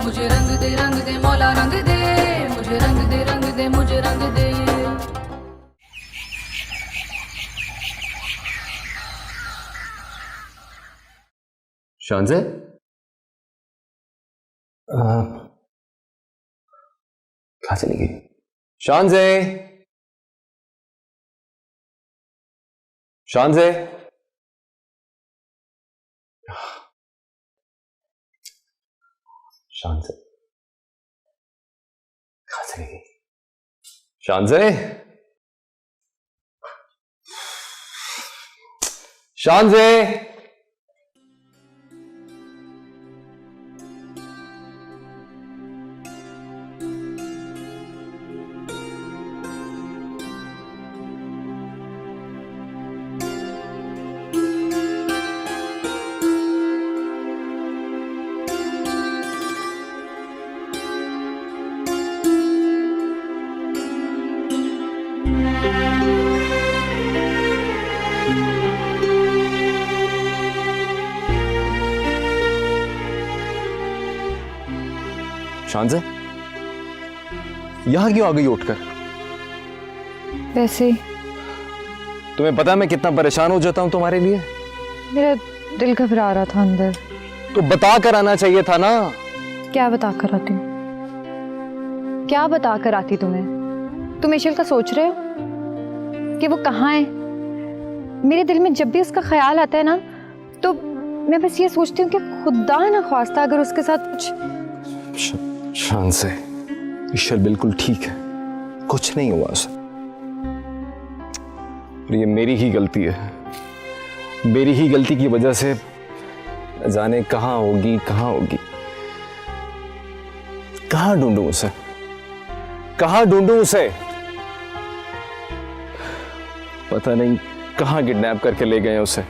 मुझे रंग दे मौला रंग दे, मुझे रंग दे मुझे रंग दे। शानज़े, कहाँ चली गई? शानज़े, शानज़े, शानज़े, कहाँ चली गई? शानज़े, शानज़े, शानज़े, यहां क्यों आ गई उठकर? वैसे तुम्हें पता है मैं कितना परेशान हो जाता हूं तुम्हारे लिए? मेरा दिल घबरा रहा था अंदर। तो बता कर आना चाहिए था ना। क्या बता कर आती? क्या बता कर आती तुम्हें? तुम इशल का सोच रहे हो कि वो कहाँ है? मेरे दिल में जब भी उसका ख्याल आता है ना, तो मैं बस ये सोचती हूँ कि खुदा ना ख्वास्ता अगर उसके साथ कुछ। शानज़े, इशल बिल्कुल ठीक है, कुछ नहीं हुआ उसे। ये मेरी ही गलती है, मेरी ही गलती की वजह से न जाने कहाँ होगी, कहाँ होगी। कहाँ ढूंढूं उसे, कहाँ ढूंढूं उसे? पता नहीं कहाँ किडनैप करके ले गए उसे।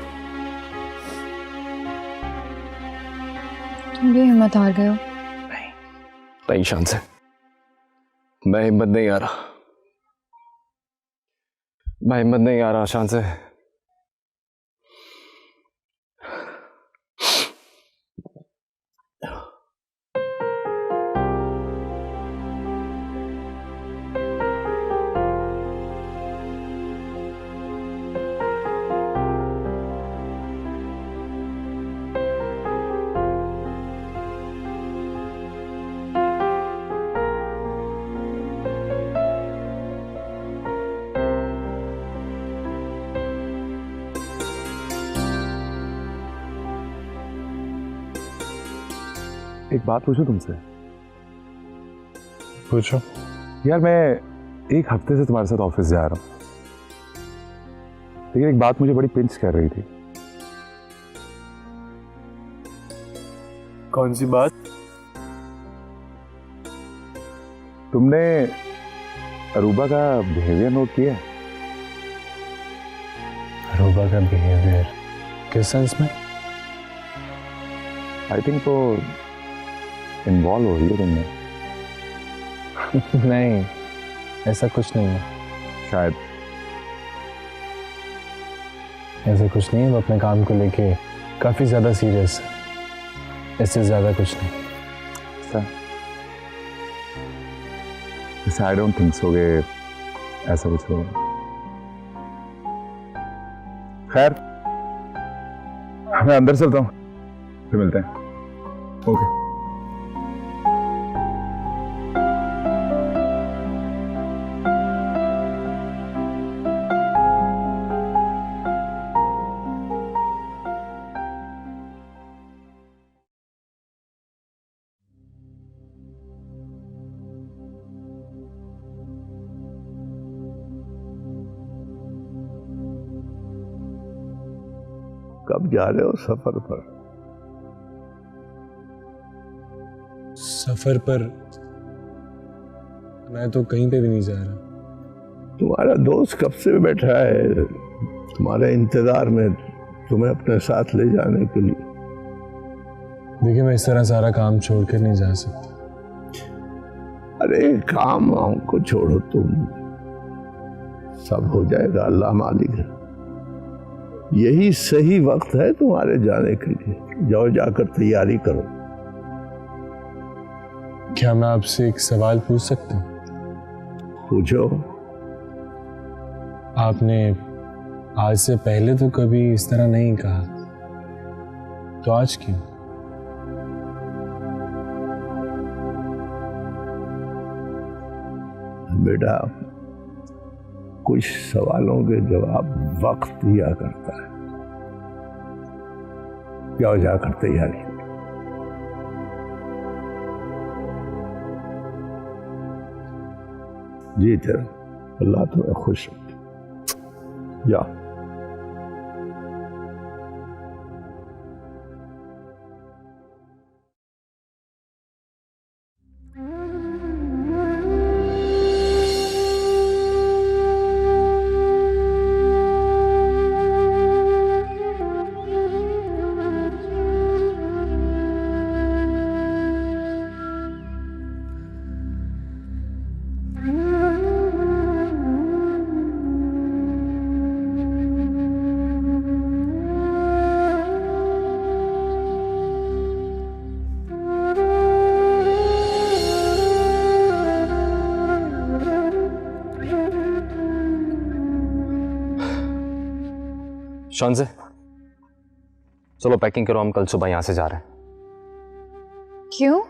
तुम भी हिम्मत हार गए हो? नहीं शानज़े, मैं हिम्मत नहीं आ रहा, मैं हिम्मत नहीं आ रहा शानज़े। एक बात पूछूं तुमसे? पूछो। यार मैं एक हफ्ते से तुम्हारे साथ ऑफिस जा रहा हूं, लेकिन एक बात मुझे बड़ी पिंच कर रही थी। कौन सी बात? तुमने अरूबा का बिहेवियर नोट किया? अरूबा का बिहेवियर किस सेंस में? आई थिंक वो इन्वॉल्व हो रही है तुमने। नहीं, ऐसा कुछ नहीं है। शायद ऐसा कुछ नहीं है, वो अपने काम को लेके काफी ज्यादा सीरियस है, इससे ज्यादा कुछ नहीं। आई डोंट थिंक सो कि ऐसा कुछ होगा। खैर, मैं अंदर चलता हूँ, फिर मिलते हैं। ओके। कब जा रहे हो सफर पर? सफर पर मैं तो कहीं पे भी नहीं जा रहा। तुम्हारा दोस्त कब से बैठा है तुम्हारे इंतजार में, तुम्हें अपने साथ ले जाने के लिए। देखिए, मैं इस तरह सारा काम छोड़कर नहीं जा सकता। अरे काम वाम को छोड़ो, तुम सब हो जाएगा, अल्लाह मालिक है। यही सही वक्त है तुम्हारे जाने के लिए। जाओ, जाकर तैयारी करो। क्या मैं आपसे एक सवाल पूछ सकता हूँ? पूछो। आपने आज से पहले तो कभी इस तरह नहीं कहा, तो आज क्यों? बेटा, कुछ सवालों के जवाब वक्त दिया करता है। क्या जाकर तैयारी। जी तेरा अल्लाह तुम्हें खुश रखे। जा। शॉन से चलो पैकिंग करो, हम कल सुबह यहां से जा रहे हैं। क्यों?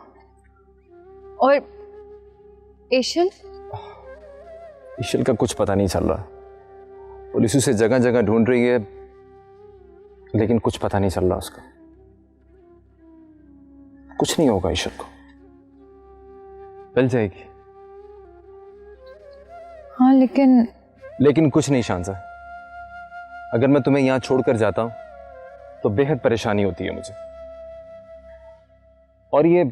और एशल? ईशल का कुछ पता नहीं चल रहा। पुलिस उसे जगह जगह ढूंढ रही है, लेकिन कुछ पता नहीं चल रहा उसका। कुछ नहीं होगा ईशल को, मिल जाएगी। हाँ लेकिन कुछ नहीं शांजा, अगर मैं तुम्हें यहां छोड़कर जाता हूं तो बेहद परेशानी होती है मुझे। और ये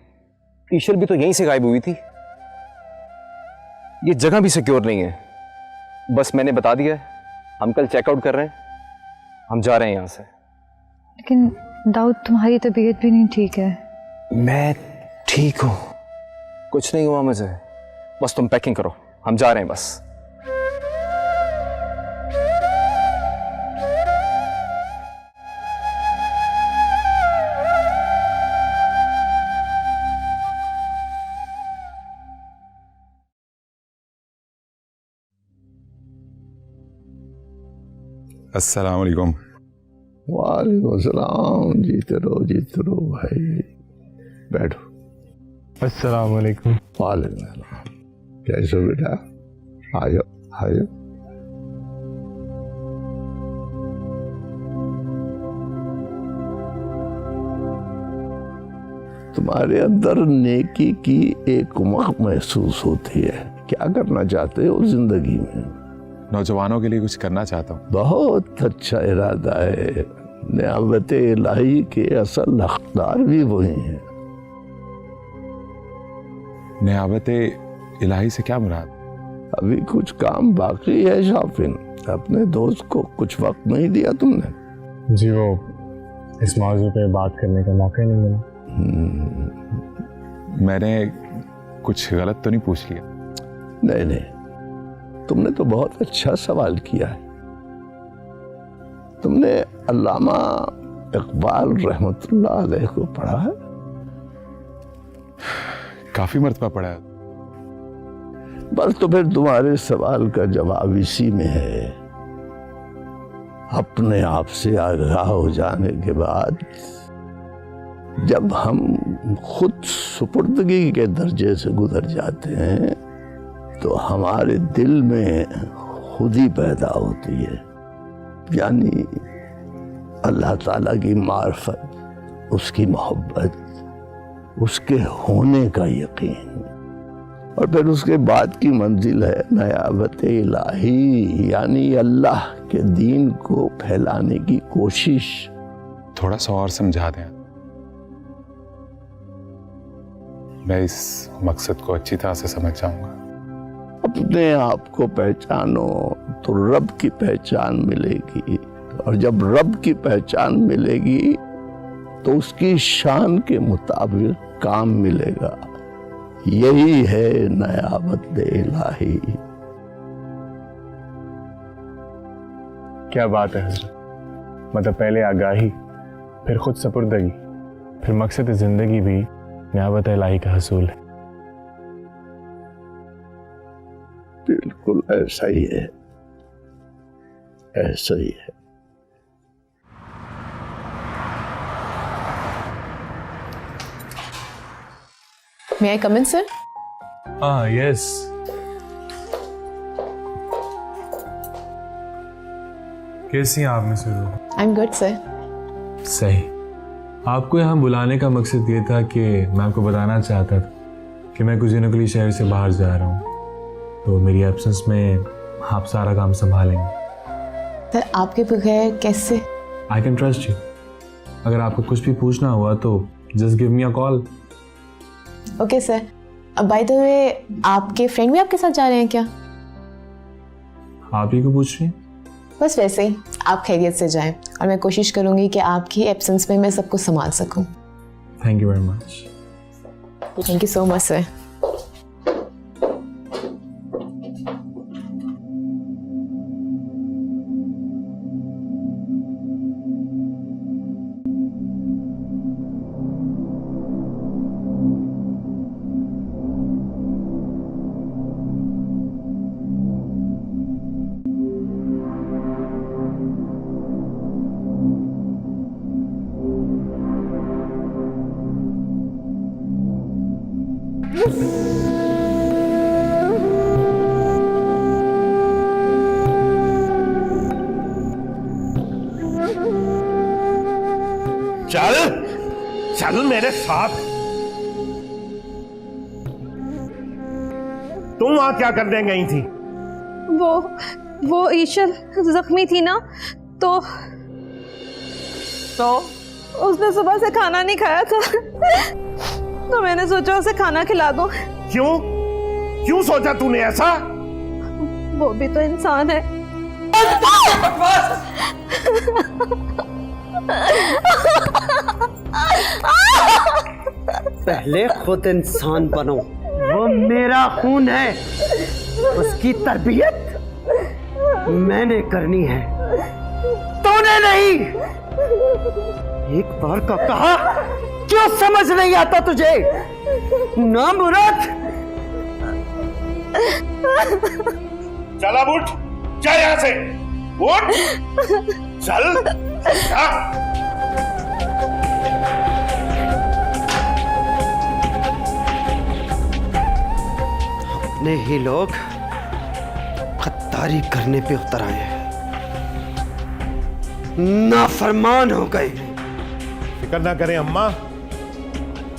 ईशल भी तो यहीं से गायब हुई थी, ये जगह भी सिक्योर नहीं है। बस मैंने बता दिया है, हम कल चेकआउट कर रहे हैं, हम जा रहे हैं यहां से। लेकिन दाऊद, तुम्हारी तबीयत भी नहीं ठीक है। मैं ठीक हूं, कुछ नहीं हुआ मुझे, बस तुम पैकिंग करो, हम जा रहे हैं बस। अस्सलाम वालेकुम। वालेकुम सलाम। जीते रहो भाई, बैठो। अस्सलाम वालेकुम। वालेकुम सलाम। कैसे हो बेटा? आयो आयो। तुम्हारे अंदर नेकी की एक उमंग महसूस होती है। क्या करना चाहते हो जिंदगी में? नौजवानों के लिए कुछ करना चाहता हूँ। बहुत अच्छा इरादा है। नियामत इलाही के असल हकदार भी वही हैं। नियामत इलाही से क्या मुराद? अभी कुछ काम बाकी है शॉपिंग। अपने दोस्त को कुछ वक्त नहीं दिया तुमने? जी, वो इस मौजू पे बात करने का मौका नहीं मिला। मैंने कुछ गलत तो नहीं पूछ लिया? नहीं, तुमने तो बहुत अच्छा सवाल किया है। तुमने अल्लामा इकबाल रहमतुल्लाह अलैह को पढ़ा है? काफी मर्तबा पढ़ा है। बस तो फिर तुम्हारे सवाल का जवाब इसी में है। अपने आप से आगाह हो जाने के बाद जब हम खुद सुपुर्दगी के दर्जे से गुजर जाते हैं तो हमारे दिल में खुद ही पैदा होती है, यानी अल्लाह ताला की मार्फत, उसकी मोहब्बत, उसके होने का यकीन। और फिर उसके बाद की मंजिल है नयाबत इलाही, यानी अल्लाह के दीन को फैलाने की कोशिश। थोड़ा सा और समझा दें, मैं इस मकसद को अच्छी तरह से समझ जाऊंगा। अपने आप को पहचानो तो रब की पहचान मिलेगी, और जब रब की पहचान मिलेगी तो उसकी शान के मुताबिक काम मिलेगा। यही है नयाबत इलाही। क्या बात है हज़रत, मतलब पहले आगाही, फिर खुद सपुर्दगी, फिर मकसद ज़िंदगी भी नियाबत इलाही का हसूल है। ऐसा ही है, ऐसा ही है। May I come in, sir? हाँ यस, कैसी हैं आप मिसेस रू? I'm good, sir. सही। आपको यहाँ बुलाने का मकसद ये था कि मैं आपको बताना चाहता था कि मैं कुछ दिनों के लिए शहर से बाहर जा रहा हूँ, तो मेरी एब्सेंस में आप सारा काम संभालेंगे। सर आपके बगैर कैसे? I can trust you. अगर आपको कुछ भी पूछना हुआ तो just give me a call. Okay sir. By the way, आपके फ्रेंड भी आपके साथ जा रहे हैं क्या? आप ही को पूछ रही हैं? बस वैसे ही, आप खैरियत से जाएं और मैं कोशिश करूंगी कि आपकी एब्सेंस में मैं सब कुछ संभाल सकूं। Thank you very much. Thank you so much sir. चल चल मेरे साथ। तुम वहां क्या करने गई थी? वो ईशल जख्मी थी ना, तो उसने सुबह से खाना नहीं खाया था तो मैंने सोचा उसे खाना खिला दूं। क्यों क्यों सोचा तूने ऐसा? वो भी तो इंसान है। पहले खुद इंसान बनो, वो मेरा खून है, उसकी तरबियत मैंने करनी है, तूने नहीं। एक बार का कहा क्यों समझ नहीं आता तुझे? ना मुराद। चल अब उठ, जा यहां से, उठ, चल जा। अपने ही लोग गद्दारी करने पे उतर आए हैं, नाफरमान हो गए। फिक्र ना करें अम्मा,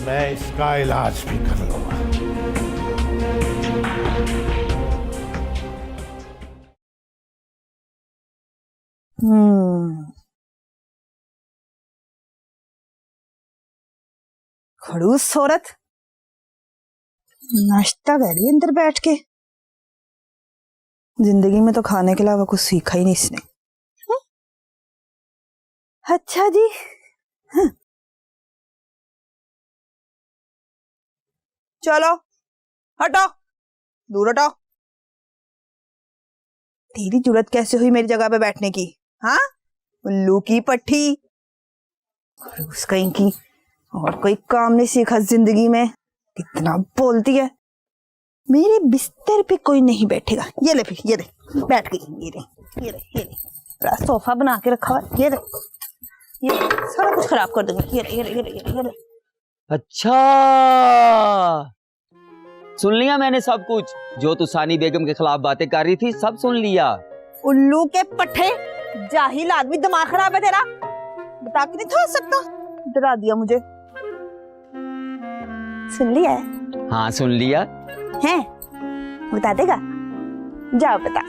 मैं इसका इलाज भी कर लूंगा। खड़ूस औरत नाश्ता कर रही है अंदर बैठ के। जिंदगी में तो खाने के अलावा कुछ सीखा ही नहीं इसने। अच्छा जी। चलो हटो, दूर हटो। तेरी जरूरत कैसे हुई मेरी जगह पे बैठने की? हाँ, उल्लू की पट्टी, खड़ूस कहीं की, और कोई काम नहीं सीखा जिंदगी में। कितना बोलती है। मेरे बिस्तर पे कोई नहीं बैठेगा। ये ले, फिर ये ले, बैठ गई। ये ले बड़ा सोफा बना के रखा हुआ। ये ले, ये सारा कुछ खराब कर दूंगी। ये ले। अच्छा, सुन लिया मैंने सब कुछ। जो तू सानी बेगम के खिलाफ बातें कर रही थी सब सुन लिया। उल्लू के पट्टे, जाहिल आदमी, दिमाग खराब है तेरा। बता के नहीं छोड़ सकता, डरा दिया मुझे। सुन लिया है? हाँ सुन लिया है। बता देगा? जाओ बता,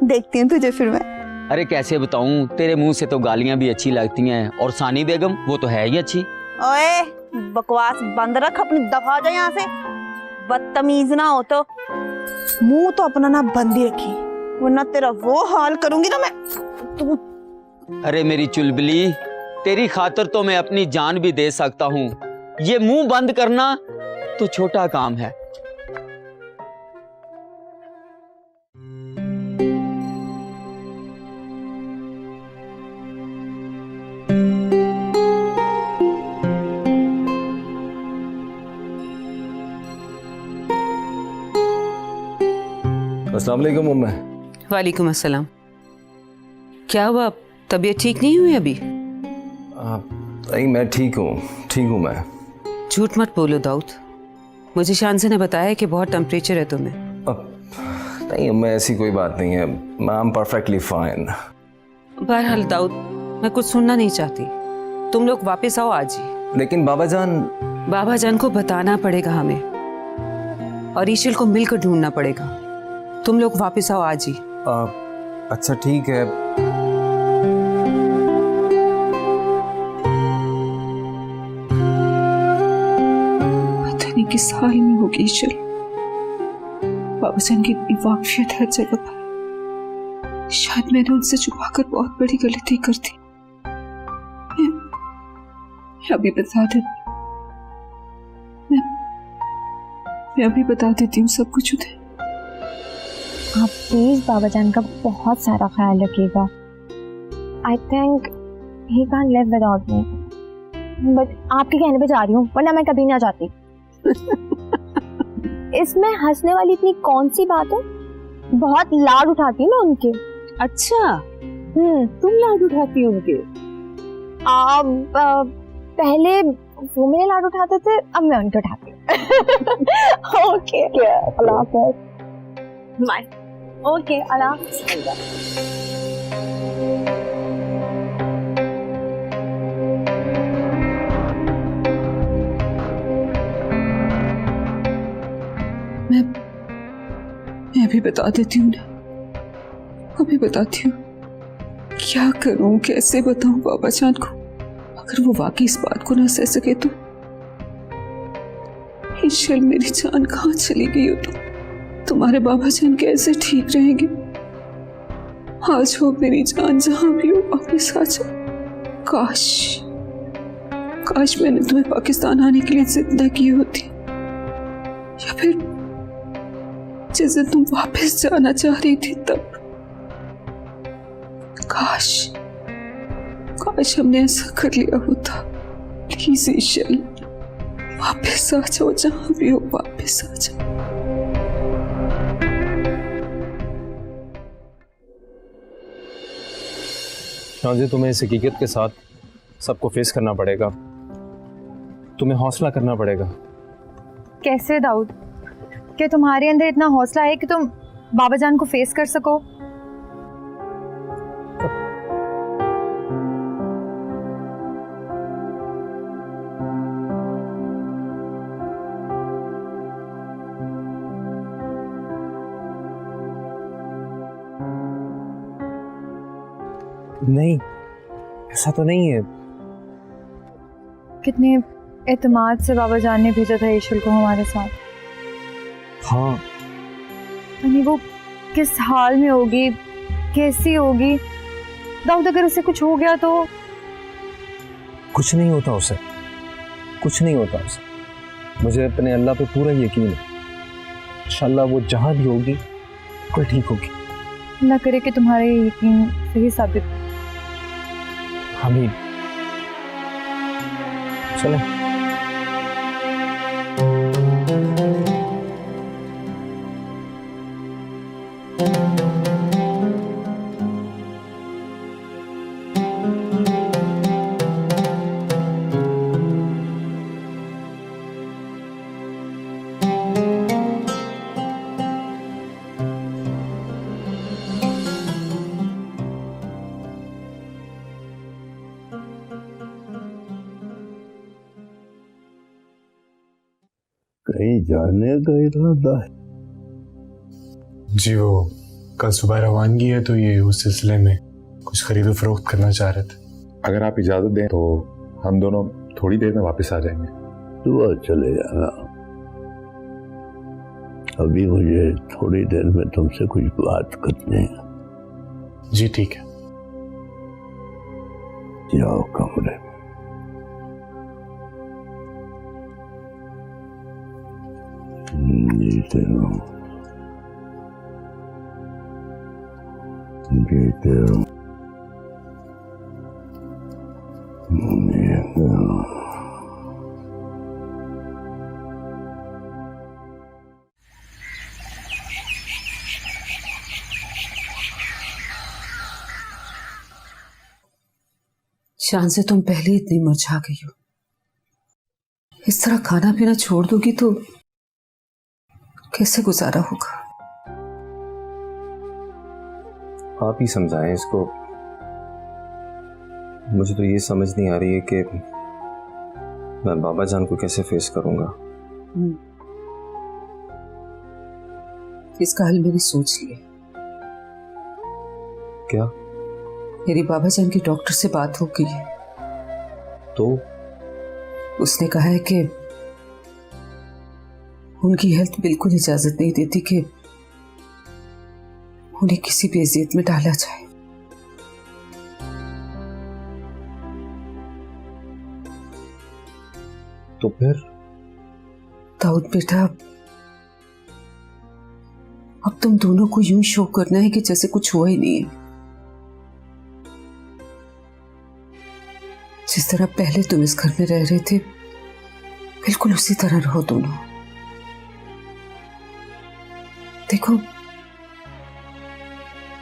देखती हूँ तुझे फिर मैं। अरे कैसे बताऊं, तेरे मुंह से तो गालियां भी अच्छी लगती हैं, और सानी बेगम वो तो है ही अच्छी। ओए बकवास बंद रख, अपनी दफा हो जा यहाँ से। बदतमीज ना हो तो मुंह तो अपना ना बंद ही रखी, वरना तेरा वो हाल करूंगी ना मैं। तू अरे मेरी चुलबुली, तेरी खातिर तो मैं अपनी जान भी दे सकता हूँ। ये मुंह बंद करना तो छोटा काम है। अस्सलाम वालेकुम उम्मा। वालेकुम अस्सलाम। क्या हुआ, तबीयत ठीक नहीं हुई अभी? नहीं मैं ठीक हूँ मैं। झूठ मत बोलो दाऊद, मुझे शानसे ने बताया कि बहुत टेम्परेचर है तुम्हें। नहीं उम्मा, ऐसी कोई बात नहीं है, आई एम परफेक्टली फाइन। बहरहाल दाऊद, मैं कुछ सुनना नहीं चाहती, तुम लोग वापस आओ आज ही। लेकिन बाबा जान को बताना पड़ेगा हमें, और ईशल को मिलकर ढूंढना पड़ेगा। तुम लोग वापस आओ आज ही। अच्छा ठीक है। पता नहीं किस हाल में होगी ईशल। बाबा जान की इतनी वाकफियत हर जगह पर, शायद मैंने उनसे छुपाकर बहुत बड़ी गलती कर दी। मैं अभी बता देती, मैं अभी बता देती हूँ सब कुछ उन्हें। आप प्लीज बाबा जान का बहुत सारा ख्याल रखिएगा। I think he can live without me, but आपके कहने पे जा रही हूँ, वरना मैं कभी ना जाती। इसमें हंसने वाली इतनी कौन सी बात है? बहुत लाड उठाती हूँ मैं उनके। अच्छा, तुम लाड उठाती हो उनके? पहले वो मेरे लाड उठाते थे, अब मैं उनके उठाती हूँ। ओके, अल्लाह हाफ़िज़। बाय। ओके, अल्लाह हाफ़िज़। मैं अभी बता देती हूँ ना, अभी बताती हूँ। क्या करूँ, कैसे बताऊँ बाबा जान को? अगर वो वाकई इस बात को ना सह सके तो। ईशल मेरी जान कहाँ चली गई हो तुम्हारे बाबा जान कैसे ठीक रहेंगे? आज हो मेरी जान, जहां भी हो वापस आ जाओ। काश मैंने तुम्हें पाकिस्तान आने के लिए जिद न की होती, या फिर जिस दिन तुम वापस जाना चाह रही थी तब। काश हमने ऐसा कर लिया होता। प्लीज ईशल, वापस आ जाओ, जहां भी हो वापस आ जाओ। शांजी, तुम्हें इस हकीकत के साथ सबको फेस करना पड़ेगा, तुम्हें हौसला करना पड़ेगा। कैसे दाऊद? क्या तुम्हारे अंदर इतना हौसला है कि तुम बाबा जान को फेस कर सको? नहीं, ऐसा तो नहीं है। कितने एतमाद से बाबा जान ने भेजा था ईशल को हमारे साथ। हाँ, यानी वो किस हाल में होगी, कैसी होगी? दाऊद, अगर उसे कुछ हो गया तो? कुछ नहीं होता उसे, कुछ नहीं होता उसे। मुझे अपने अल्लाह पे पूरा यकीन है, इंशाल्लाह वो जहाँ भी होगी बिल्कुल ठीक होगी। अल्लाह करे कि तुम्हारा ये यकीन सही साबित। आमीन। चलो। कहीं जाने का इरादा है? जी, वो कल सुबह रवानगी है, तो ये उस सिलसिले में कुछ खरीदो फरोख्त करना चाह रहे थे। अगर आप इजाजत दें तो हम दोनों थोड़ी देर में वापस आ जाएंगे। तो चले जाना, अभी मुझे थोड़ी देर में तुमसे कुछ बात करनी है। जी ठीक है। जाओ कमरे में। जीते रहो, जीते रहो, जीते रहो। शान से तुम पहले इतनी मुरझा गई हो, इस तरह खाना पीना छोड़ दोगी तो कैसे गुजारा होगा? आप ही समझाएं इसको। मुझे तो ये समझ नहीं आ रही है कि मैं बाबा जान को कैसे फेस करूंगा। इसका हल मैंने सोच लिया। क्या? मेरी बाबा जान की डॉक्टर से बात हो गई है। तो उसने कहा है कि उनकी हेल्थ बिल्कुल इजाजत नहीं देती कि उन्हें किसी भी अजियत में डाला जाए। तो फिर? दाऊद बेटा, अब तुम दोनों को यूं शो करना है कि जैसे कुछ हुआ ही नहीं है। जिस तरह पहले तुम इस घर में रह रहे थे, बिल्कुल उसी तरह रहो दोनों। देखो,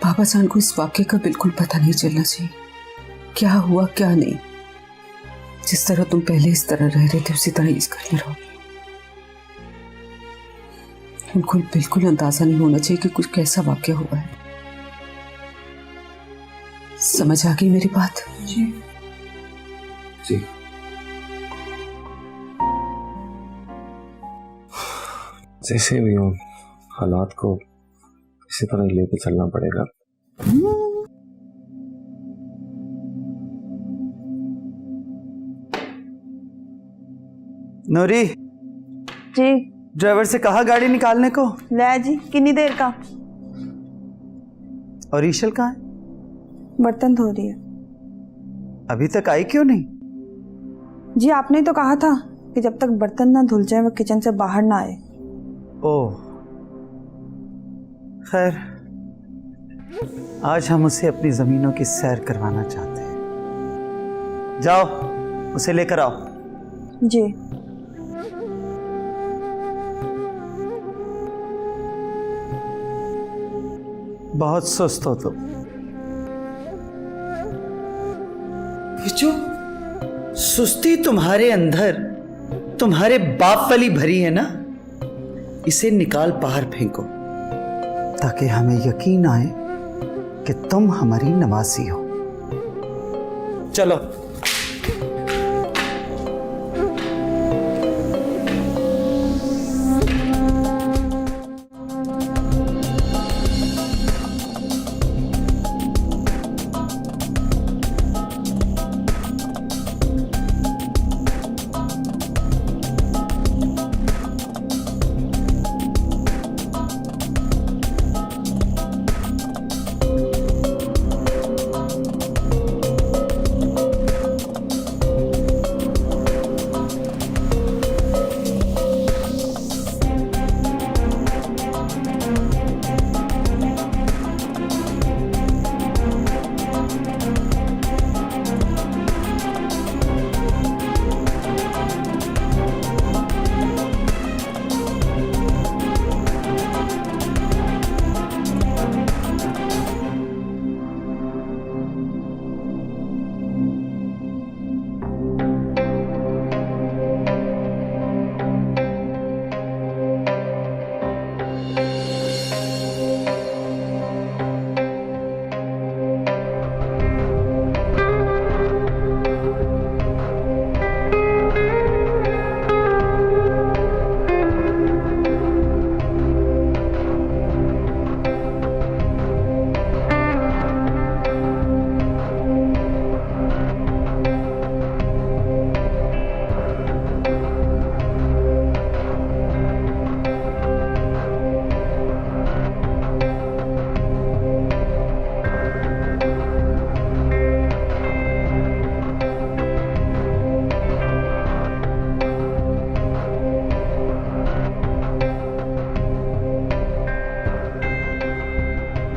बाबा जान को इस वाक्य का बिल्कुल पता नहीं चलना चाहिए, क्या हुआ क्या नहीं। जिस तरह तुम पहले इस तरह रह रहे थे, उसी तरह इस घर में रहो। उनको बिल्कुल अंदाजा नहीं होना चाहिए कि कुछ कैसा वाक्य हुआ है। समझ आ गई मेरी बात? जी जी। जैसे भी हो, हालात को इसी तरह लेके चलना पड़ेगा। नूरी जी ड्राइवर से कहा गाड़ी निकालने को। ले जी, कितनी देर का? और ईशल कहाँ है? बर्तन धो रही है। अभी तक आई क्यों नहीं? जी आपने तो कहा था कि जब तक बर्तन ना धुल जाए वो किचन से बाहर ना आए। ओह, खैर, आज हम उसे अपनी जमीनों की सैर करवाना चाहते हैं। जाओ उसे लेकर आओ। जी। बहुत सुस्त हो तुम। जो सुस्ती तुम्हारे अंदर तुम्हारे बाप वाली भरी है ना, इसे निकाल बाहर फेंको, ताकि हमें यकीन आए कि तुम हमारी नवासी हो। चलो।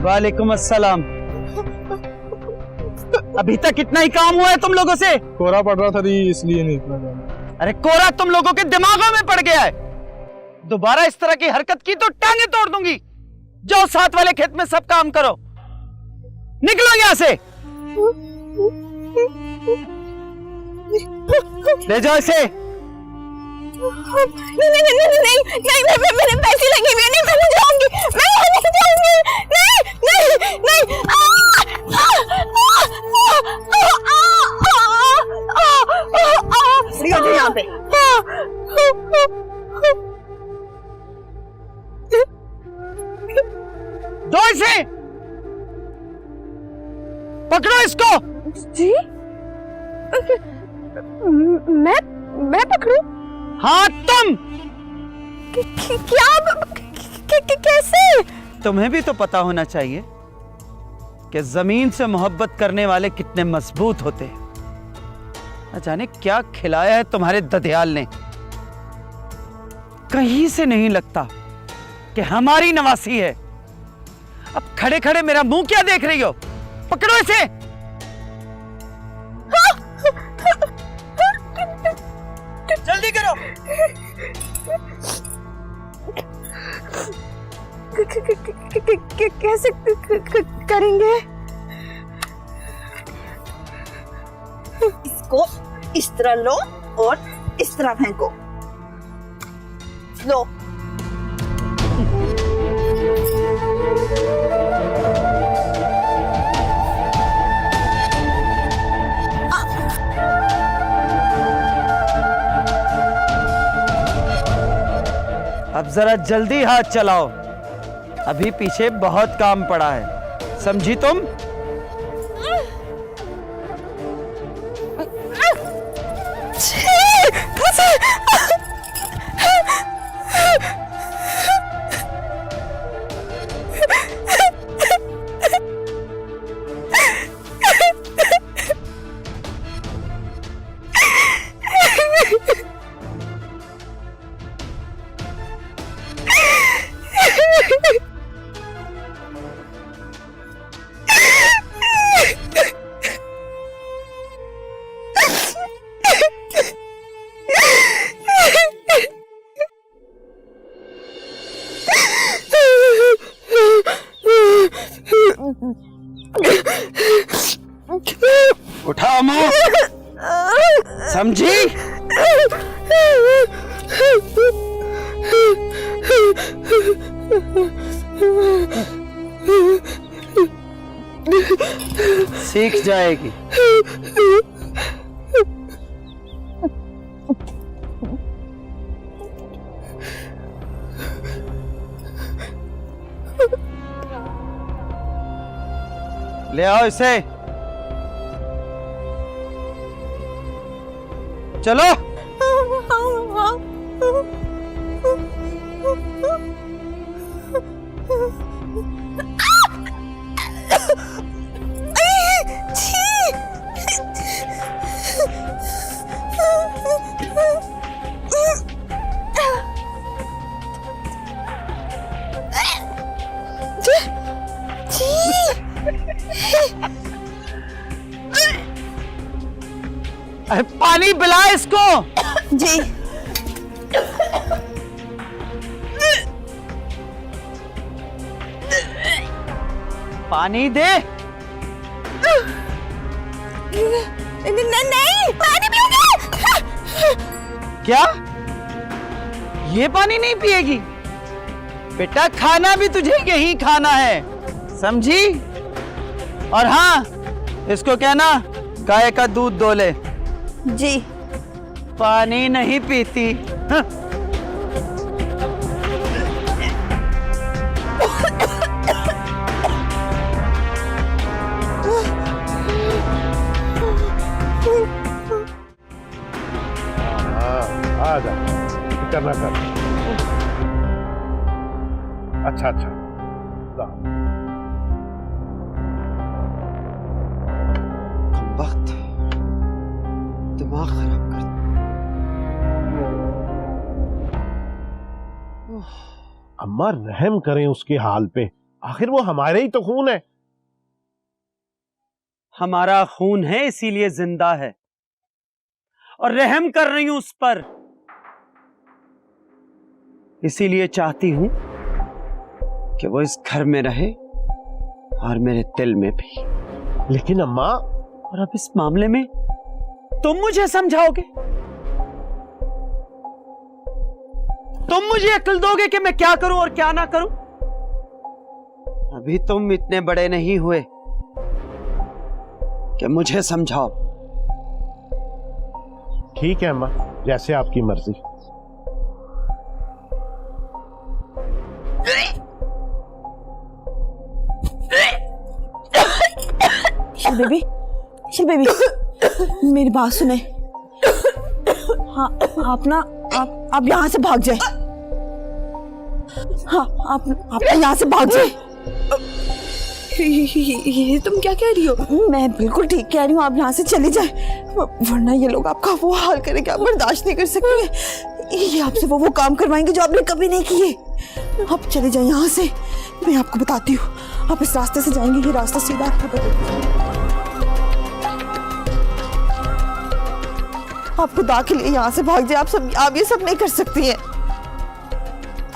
वालेकुम अस्सलाम। अभी तक इतना ही काम हुआ है तुम लोगों से? कोहरा पड़ रहा था इसलिए नहीं इतना। अरे कोहरा तुम लोगों के दिमागों में पड़ गया है। दोबारा इस तरह की हरकत की तो टांगे तोड़ दूंगी। जाओ साथ वाले खेत में सब काम करो। निकलो यहां से। ले जाओ इसे। नहीं, मेरे पैसे लगे हुए नहीं, मैं नहीं जाऊंगी, मैं नहीं जाऊंगी, नहीं। यहाँ पे दो इसे, पकड़ो इसको। जी मैं पकड़ूं? हाँ तुम। क्या कैसे? तुम्हें भी तो पता होना चाहिए कि जमीन से मोहब्बत करने वाले कितने मजबूत होते हैं। न जाने क्या खिलाया है तुम्हारे ददियाल ने, कहीं से नहीं लगता कि हमारी नवासी है। अब खड़े खड़े मेरा मुंह क्या देख रही हो? पकड़ो इसे। जल्दी करो। कैसे करेंगे? इसको इस तरह लो और इस तरह फेंको। लो। अब जरा जल्दी हाथ चलाओ, अभी पीछे बहुत काम पड़ा है, समझी तुम? उठाओ मुंह, समझी? सीख जाएगी। ले आओ इसे, चलो। अरे पानी पिला इसको। जी। पानी दे। नहीं, पानी पियोगे? क्या ये पानी नहीं पिएगी? बेटा खाना भी तुझे यही खाना है, समझी? और हाँ, इसको कहना गाय का दूध दो ले। जी। पानी नहीं पीती। आजा, फिक्र ना कर। अच्छा वक्त दिमाग खराब कर। अम्मा रहम करें उसके हाल पे, आखिर वो हमारे ही तो खून है। हमारा खून है इसीलिए जिंदा है, और रहम कर रही हूं उस पर, इसीलिए चाहती हूं कि वो इस घर में रहे और मेरे दिल में भी। लेकिन अम्मा, और अब इस मामले में तुम मुझे समझाओगे? तुम मुझे अक्ल दोगे कि मैं क्या करूं और क्या ना करूं? अभी तुम इतने बड़े नहीं हुए कि मुझे समझाओ। ठीक है अम्मा, जैसे आपकी मर्जी। शील बेबी मेरी बात सुने। हाँ आप यहाँ से भाग जाए। हाँ आप यहाँ से भाग जाए। ये तुम क्या कह रही हो? मैं बिल्कुल ठीक कह रही हूँ, आप यहाँ से चली जाए, वरना ये लोग आपका वो हाल करेंगे, आप बर्दाश्त नहीं कर सकते। ये आपसे वो काम करवाएंगे जो आपने कभी नहीं किए। आप चले जाए यहाँ से, मैं आपको बताती हूँ। आप इस रास्ते से जाएंगे, ये रास्ता सीधा आपको बताएगा। आप खुदा के लिए यहाँ से भाग जाए। आप ये सब नहीं कर सकती हैं।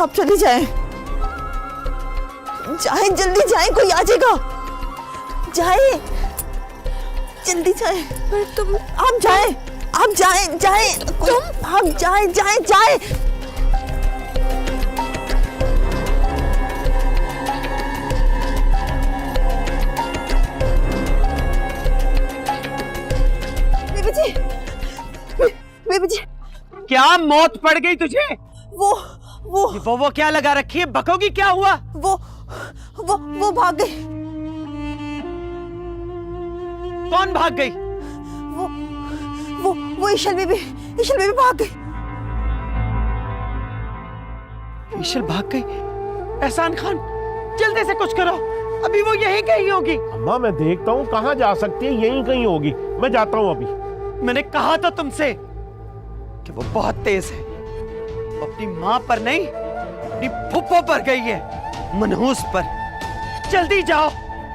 आप चली जाएं। जल्दी जाएं, कोई आ जाएगा। जाएं, जल्दी जाएं। पर तुम आप जाएं। आप जाएं। बेबी जी क्या मौत पड़ गई तुझे? वो क्या लगा रखी है? बकोगी? क्या हुआ? वो भाग गई। कौन भाग गई? वो ईशल बेबी भाग गई। ईशल भाग गई? एहसान खान, जल्दी से कुछ करो, अभी वो यहीं कहीं होगी। अम्मा मैं देखता हूँ कहाँ जा सकती है, यहीं कहीं होगी, मैं जाता हूँ अभी। मैंने कहा था तुमसे कि वो बहुत तेज है। वो अपनी माँ पर नहीं, अपनी फुप्पो पर गई है, मनहूस पर। जल्दी जाओ।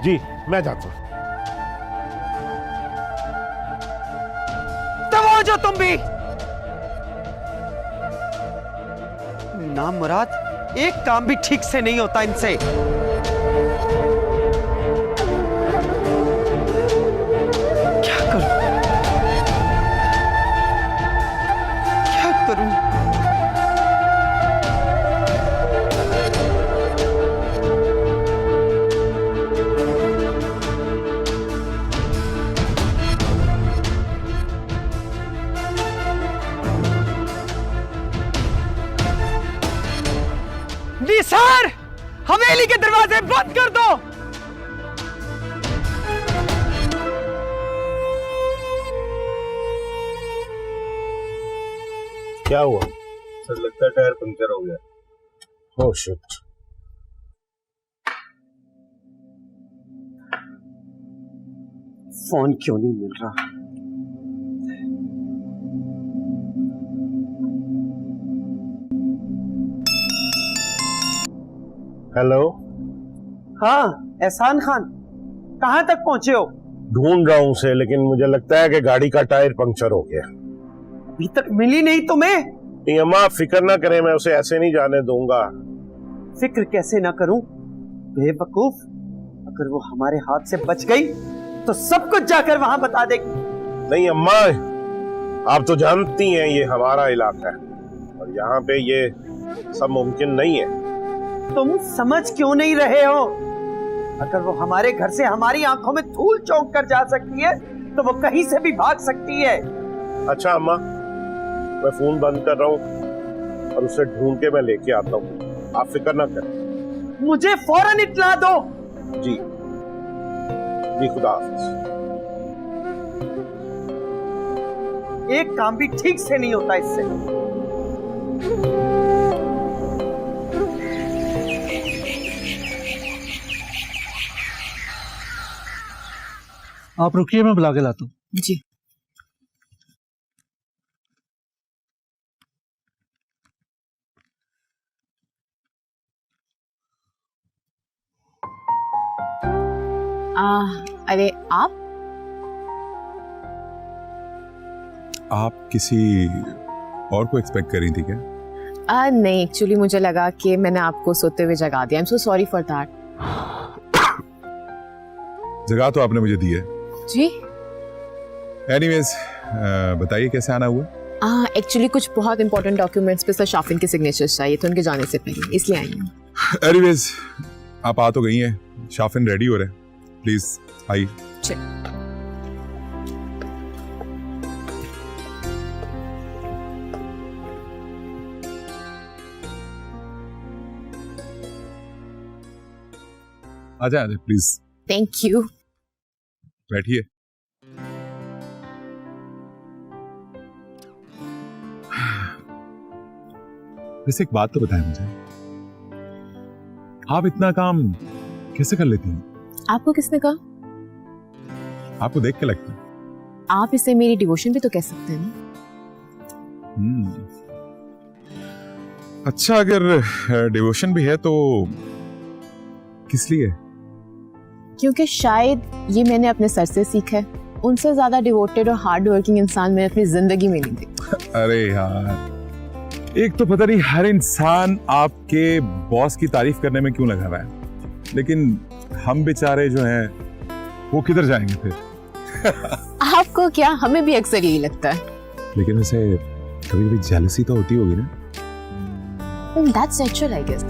जी मैं जाता हूँ। तब हो जो तुम भी। ना मुराद, एक काम भी ठीक से नहीं होता इनसे। क्या करूं? निसार, हवेली के दरवाजे बंद कर दो। क्या हुआ? सर लगता है टायर पंक्चर हो गया। Oh shit. फोन क्यों नहीं मिल रहा? हेलो। हाँ एहसान खान, कहाँ तक पहुंचे हो? ढूंढ रहा हूँ उसे, लेकिन मुझे लगता है कि गाड़ी का टायर पंक्चर हो गया। अभी तक मिली नहीं तुम्हें? नहीं अम्मा फिक्र ना करें, मैं उसे ऐसे नहीं जाने दूंगा। फिक्र कैसे ना करूं बेवकूफ? अगर वो हमारे हाथ से बच गई तो सब कुछ जाकर वहां बता देगी। नहीं अम्मा, आप तो जानती हैं ये हमारा इलाका है और यहाँ पे ये सब मुमकिन नहीं है। तुम समझ क्यों नहीं रहे हो? अगर वो हमारे घर से हमारी आंखों में धूल चौंक कर जा सकती है तो वो कहीं से भी भाग सकती है। अच्छा अम्मा, मैं फोन बंद कर रहा हूँ और उसे ढूंढ के मैं लेके आता हूँ, आप फिक्र ना करें। मुझे फौरन इत्तला दो। जी जी, खुदा हाफिज। एक काम भी ठीक से नहीं होता इससे। आप रुकिए, मैं बुला के लाता हूँ। जी। अरे आप किसी और को एक्सपेक्ट कर रही थी क्या? नहीं, एक्चुअली मुझे लगा कि मैंने आपको सोते हुए जगा दिया। I am so sorry for that. जगह तो आपने मुझे दी है जी। एनीवेज, बताइए कैसे आना हुआ? एक्चुअली कुछ बहुत इंपॉर्टेंट डॉक्यूमेंट्स पे सर शाफिन के सिग्नेचर्स चाहिए थे उनके जाने से पहले, इसलिए आई हूँ। एनीवेज आप आ तो गई हैं, शाफिन रेडी हो रहे हैं, प्लीज आइए। आ जाए प्लीज। Thank you. बैठिए। वैसे एक बात तो बताएं मुझे, आप इतना काम कैसे कर लेती हैं? आपको किसने कहा? आपको देख के लगता है। आप इसे मेरी डिवोशन भी तो कह सकते हैं ना। अच्छा, अगर डिवोशन भी है तो किस लिए? क्योंकि शायद ये मैंने अपने सर से सीखा है। उनसे ज्यादा डिवोटेड और हार्ड वर्किंग इंसान मैंने अपनी जिंदगी में नहीं देखा। अरे यार, एक तो पता नहीं हर इंसान आपके बॉस की तारीफ करने में क्यों लगा हुआ है, लेकिन हम बेचारे जो हैं वो किधर जाएंगे फिर? आपको क्या, हमें भी अक्सर यही लगता है। लेकिन वैसे कभी कभी जेलसी तो होती होगी ना? That's natural, I guess.